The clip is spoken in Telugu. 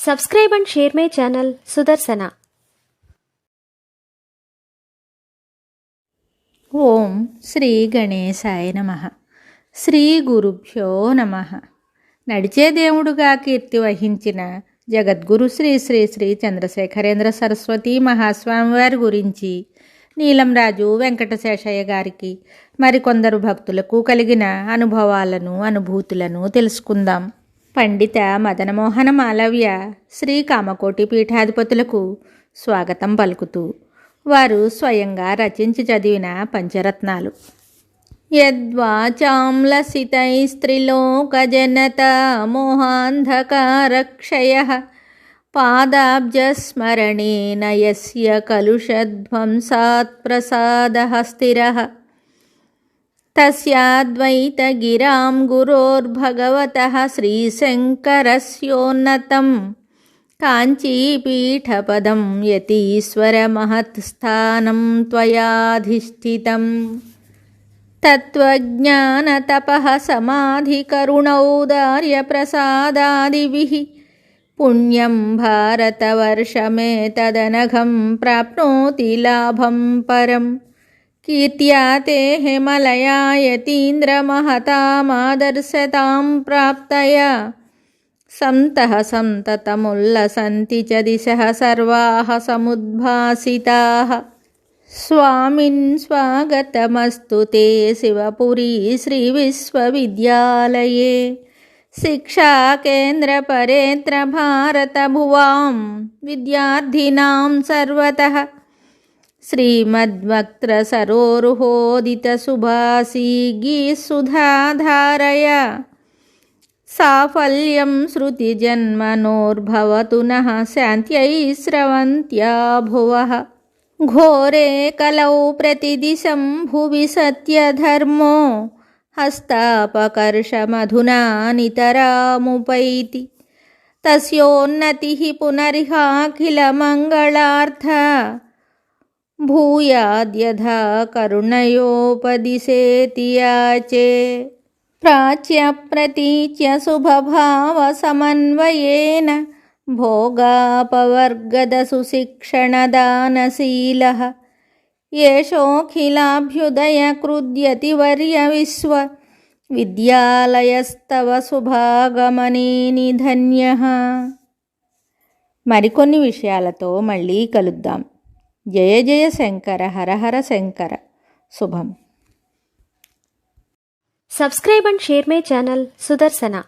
Subscribe and share my channel Sudarsana. ఓం శ్రీ గణేశాయ నమః. శ్రీ గురుభ్యో నమః. నడిచే దేవుడుగా కీర్తి వహించిన జగద్గురు శ్రీ శ్రీ శ్రీ చంద్రశేఖరేంద్ర సరస్వతి మహాస్వామి వారి గురించి నీలంరాజు వెంకటశేషయ్య గారికి మరికొందరు భక్తులకు కలిగిన అనుభవాలను అనుభూతులను తెలుసుకుందాం. పండిత మదనమోహన మాలవ్య శ్రీ కామకోటి పీఠాధిపతులకు స్వాగతం పలుకుతూ వారు స్వయంగా రచించి చదివిన పంచరత్నాలు. యద్వాచాంలసితైస్త్రిలోకజనత మోహాంధకారక్షయః పాదాబ్జస్మరణేన యస్య కలుషధ్వంసాత్ ప్రసాదః స్థిరః తస్యాద్వైతగిరాం గురోర్భగవతః శ్రీశంకరస్యోన్నతం కాంచీపీఠపదం యతీశ్వరమహత్స్థానం త్వయాధిష్ఠితం. తత్వజ్ఞానతపః సమాధికరుణౌదార్యప్రసాదాదిభిః పుణ్యం భారతవర్షమేతదనఘం ప్రాప్నోతి లాభం పరం. కీర్త్యా తే హిమలయాయతీంద్రమహతామాదర్శతాం ప్రాప్తయా సంతః సంతతముల్లసంతి చ దిశః సర్వాః సముద్భాసితాః. స్వామిన్ స్వాగతమస్తు తే శివపురీ శ్రీ విశ్వవిద్యాలయే శిక్షాకేంద్రపరేత్ర భారతభువాం విద్యార్థినాం సర్వతః. శ్రీమద్వక్త్రసరోరుహోదితసుభాసీ గీసుధాధారయ సాఫల్యం శృతిజన్మనోర్భవతు నః శాంత్యై స్రవంత్యా భువః. ఘోరే కలౌ ప్రతిదిశం భువి సత్యధర్మో హస్తాపకర్షమధునా నితరాముపైతి. తస్యోన్నతిః పునరిహాఖిలమంగళార్థ భూయాద్యథా కరుణయోపదిశేతి యాచే. ప్రాచ్యప్రతీచ్య శుభభావసమన్వయేన భోగాపవర్గదసుశిక్షణదానశీలः ఏషోऽఖిలాభ్యుదయకృద్యతివర్య విశ్వ విద్యాలయస్తవ శుభాగమనేని ధన్యః. మరికొన్ని విషయాలతో మళ్ళీ కలుద్దాం. జయ జయ శంకర హర హర శంకర. శుభం. Subscribe and share my channel Sudarsana.